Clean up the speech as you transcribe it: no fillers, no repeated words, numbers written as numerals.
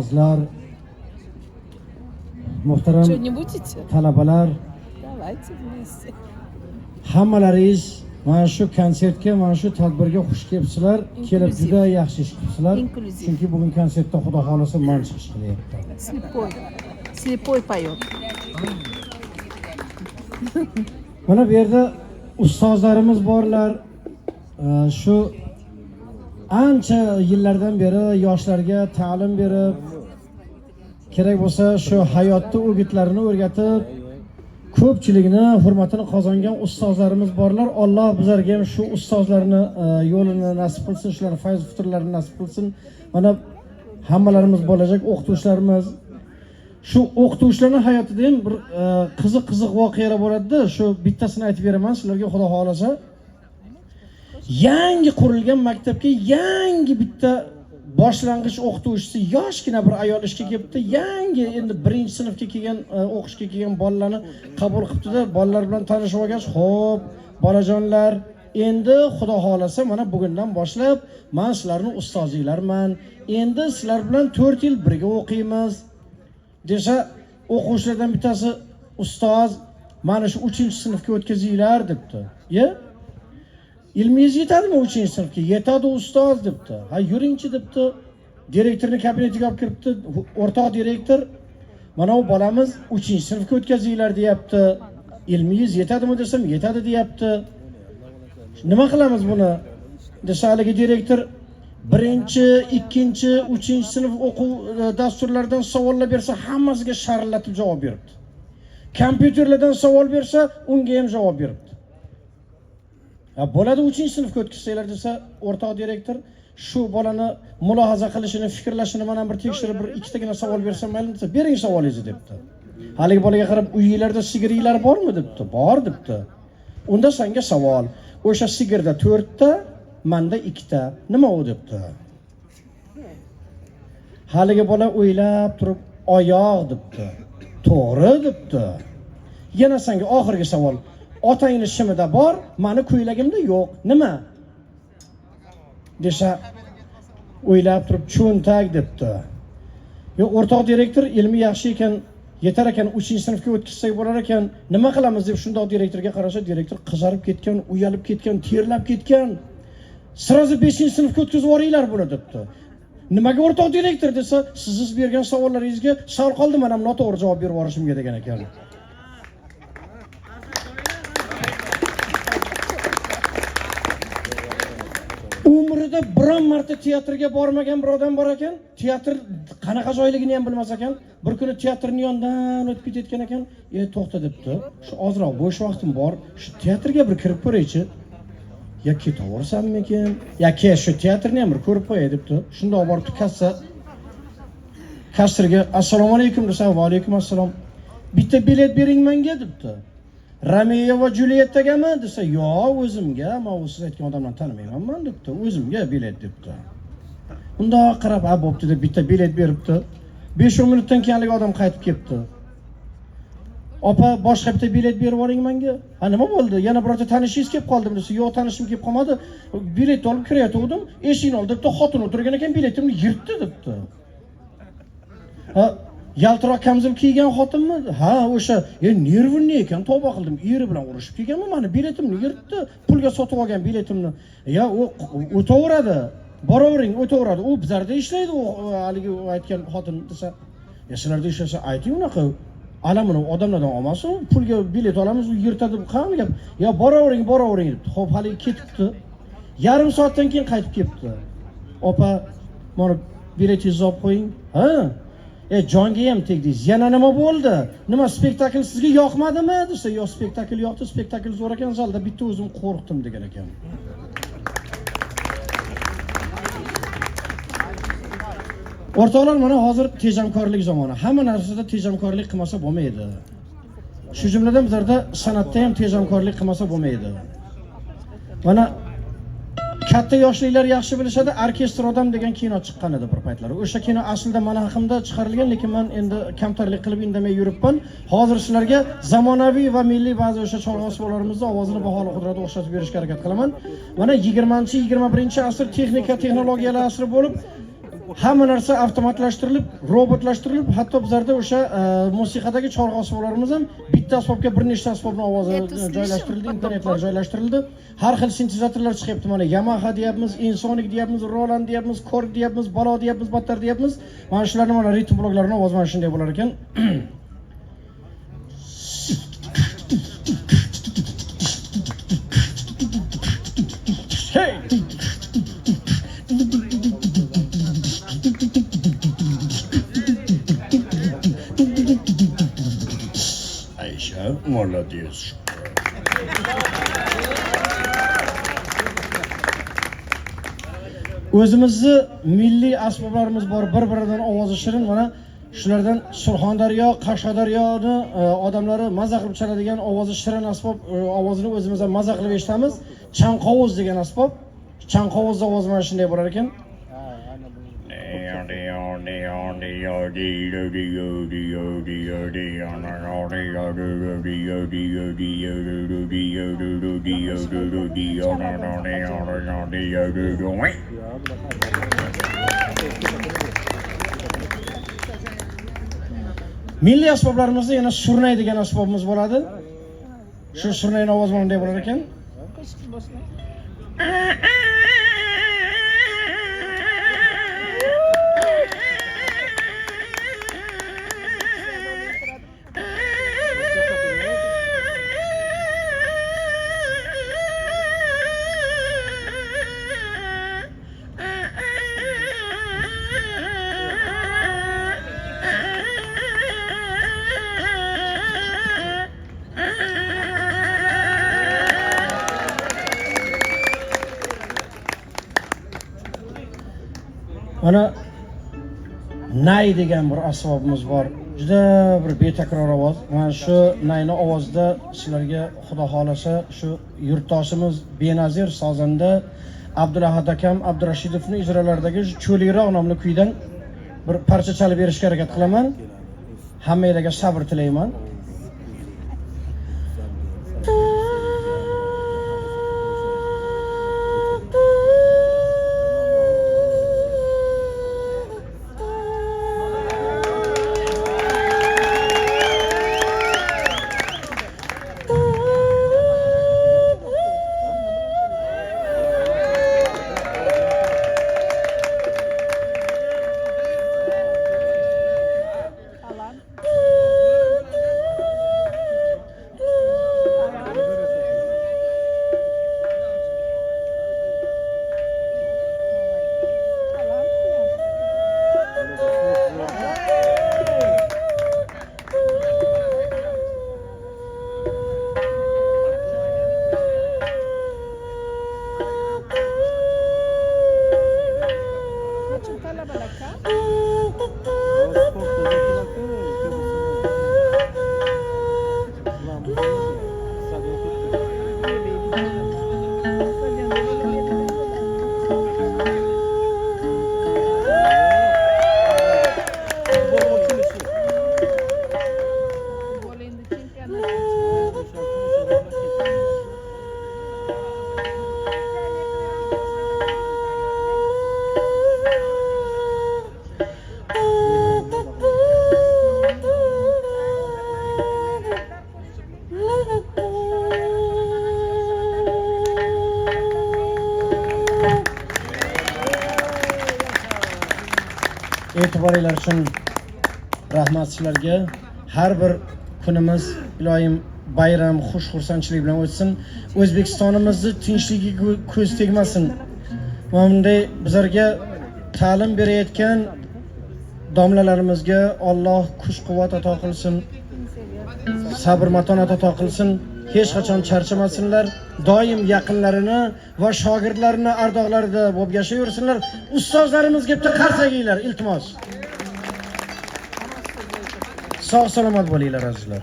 Sizlar, muhtaram Что, не будете? talabalar, Давайте вместе. hammalaringiz mana shu konsertga, mana shu tadbirga xush kelibsizlar. Kelib juda yaxshi ish qilibsizlar. Inklyuziv. Chunki bugun konsertda Xudo xolasa men chiqish qilyapti. Слепой. Слепой поет. Mana bu yerda ustozlarimiz borlar. Shu ancha yillardan beri yoshlarga ta'lim berib, kerak bo'lsa shu hayotda o'gitlarini o'rgatib, ko'pchilikni hurmatini qozongan ustozlarimiz borlar. Alloh bizlarga ham shu ustozlarni yo'lini nasib qilsin, shularni fayz futurlarini nasib qilsin. Mana hammalarimiz bo'lajak o'qituvchilarimiz. Shu o'qituvchilarning hayotida ham bir qiziq voqealar bo'ladi-da, shu bittasini aytib beraman sizlarga Xudo xolasa. Yangi qurilgan maktabga yangi bitta boshlang'ich o'qituvchisi yoshgina bir ayol ishga kelibdi. Yangi endi 1-sinfga kelgan o'qishga kelgan bolalarni qabul qilibdi-da, bolalar bilan tanishib olgach, "Xo'p, bolajonlar, endi Xudo xolasa mana bugundan boshlab men sizlarning ustozinglarman. Endi sizlar bilan 4 yil birga o'qiymiz." desa, o'quvchilardan bittasi, "Ustoz, mana shu 3-sinfga o'tkazinglar" debdi. "Ye? Ilmingiz yetadimi 3-sinfga?" "Yetadi ustoz" debdi. "Ha, yuringchi" debdi. Direktorning kabinetiga olib kiribdi. "O'rtoq direktor, mana bu bolamiz 3-sinfga o'tkazinglar deyapti. Ilmingiz yetadimi?" desam, "Yetadi" deyapti. "Nima qilamiz buni?" desa, haligi direktor 1-chi, 2-chi, 3-sinf o'quv dasturlaridan savollar bersa, hammasiga sharillatib javob beribdi. Kompyuterlardan savol bersa, unga ham javob beribdi. Bo'ladi 3-sinfga o'tkazsanglar desa, o'rtoq direktor, shu bolani mulohaza qilishini, fikrlashini mana bir tekshirib, bir ikkitagina savol bersam mayli desa, "Bering savolingizni" debdi. Haligi bolaga qarab, "Uyinglarda sigiringlar bormi?" debdi. "Bor" debdi. "Unda senga savol. O'sha sigirda 4 ta, menda 2 ta. Nima u?" debdi. Haligi bola o'ylab turib, "Oyoq" debdi. "To'g'ri" debdi. "Yana senga oxirgi savol. Otangni shimida bor, meni ko'ylagimda yo'q. Nima?" desa, o'ylab turib, "Cho'ntak" debdi. "Yo, o'rtoq direktor, ilmi yaxshi ekan, yetar ekan, 3-sinfga o'tkazsak bo'lar ekan, nima qilamiz?" deb shundoq direktorga qarasa, direktor qizarib ketgan, uyalib ketgan, terlab ketgan. "Sirazi 5-sinfga o'tkazib yuboringlar buni" debdi. "Nimaga o'rtoq direktor?" desa, "Siz bergan savollaringizga sal qoldi, men ham noto'g'ri javob berib yuborishimga" degan ekan. Umrida biron marta teatrga bormagan bir odam bor ekan. Teatr qanaqa joyligini ham bilmas ekan. Bir kuni teatrning yonidan o'tib ketayotgan ekan. "To'xta" debdi. "Shu ozroq bo'sh vaqtim bor. Shu teatrga bir kirib ko'raychi." "Ya ketaversammikin? Ya ke shu teatrni ham bir ko'rib qo'yay" debdi. Shundoq borib kassirga "Assalomu alaykum" desa, "Va alaykum assalom. Bitta bilet bering menga" debdi. "Romeo va Juliyettagami?" desa, "Yo'q, o'zimga. Men u siz aytgan odamlarni tanimayman" debdi. "O'zimga bilet" debdi. Undoq qarab, "Ha, bo'pti" deb bitta bilet beribdi. 5-10 minutdan keyin haligi odam qaytib kelibdi. "Opa, boshqa bitta bilet berib yuboring menga." "Ha, nima bo'ldi? Yana birorta tanishingiz kelib qoldimi?" desa, "Yo'q, tanishim kelib qolmadi. Bilet olib kirayotgandim. Eshikni oldida bitta xotin o'tirgan ekan, biletimni yirtdi" debdi. "Ha, yaltiroq kamzul kiygan xotinmi?" "Ha, o'sha. Nervini ekan, tavba qildim. Eri bilan urushib kelganman, meni biletimni yirtdi. Pulga sotib olgan biletimni." "Ya, u o'taveradi. Boravering, o'taveradi. U bizlarda ishlaydi, u haligi aytgan xotin" desa, "Sizlarda ishlasa ayting unaqa. Alamini odamlardan olmasin, pulga bilet olamiz, u yirtadi, qani gap. Ya, boravering" debdi. Xo'p, haligi ketibdi. Yarim soatdan keyin qaytib kelibdi. "Opa, mana biletingizni olib qo'ying." "Ha? Jonga ham tegdingiz. Yana nima bo'ldi? Nima spektakl sizga yoqmadimi?" desa, "Yo'q, spektakl yoqdi. Spektakl zo'r ekan, zalda bitta o'zim qo'rqdim" degan ekan. O'rtoqlar, mana hozir tejamkorlik zamoni. Hamma narsada tejamkorlik qilmasa bo'lmaydi. Shu jumladan bizlarda san'atda ham tejamkorlik qilmasa bo'lmaydi. Mana katta yoshliklar yaxshi bilishadi. Orkestr odam degan kino chiqqan edi bir paytlar. O'sha kino aslida mana haqimda chiqarilgan, lekin men endi kamtarlik qilib indamay yuribman. Hozir sizlarga zamonaviy va milliy ba'zi o'sha cholg'u ovozini baholi qudratga o'xshatib berishga harakat qilaman. Mana 20-21 asr texnika, texnologiyalar asri bo'lib, hamma narsa avtomatlashtirilib, robotlashtirilib, hatto bizlarda o'sha musiqadagi cholg'u asboblarimiz ham bitta asbobga bir nechta asbobning ovozi joylashtirildi, imkoniyatlar joylashtirildi. Har xil sintezatorlar chiqyapti. Mana Yamaha deyapmiz, Insonic deyapmiz, Roland deyapmiz, Korg deyapmiz, Balo deyapmiz, battar deyapmiz. Mana shularning mana ritm bloklarining ovozi mana shunday bo'lar ekan. Hey! Aisha, молодец. O'zimizni milliy asboblarimiz bor, bir-biridan ovozi shirin. Mana shulardan Surxondaryo, Qashqadaryoni odamlari maza qilib chaladigan ovozi shirin asbob ovozini o'zimiz ham maza qilib eshitamiz. Chanqovuz degan asbob. Chanqovuz ovozi mana shunday bo'lar ekan. Milliy asboblarimizda yana surnay degan asbobimiz bo'ladi. Shu surnayning ovozi bunday bo'lar ekan. Mana nay degan bir asbobimiz bor. Juda bir betakror ovoz. Mana shu nayning ovozida sizlarga xudo xolasa shu yurtdoshimiz Benazir sozanda Abdulahad akam Abdurashidovning ijrolaridagi Cho'liroq nomli kuydan bir parcha chalib berishga harakat qilaman. Hammanglarga sabr tilayman. E'tiboringlar uchun rahmat sizlarga. Har bir kunimiz iloyim bayram, xush-xursandchilik bilan o'tsin. O'zbekistonimizni tinchligiga ko'z tegmasin. Mana bunday bizlarga ta'lim berayotgan domlalarimizga Alloh kuch-quvvat ato qilsin. Sabr matonat ato qilsin. Hech qachon charchamasinlar. Doim yaqinlarini va shogirdlarini ardoqlarida bo'lib yashayversinlar. Ustozlarimizga bitta qarsaginglar, iltimos. Sog' salomat bo'linglar azizlar.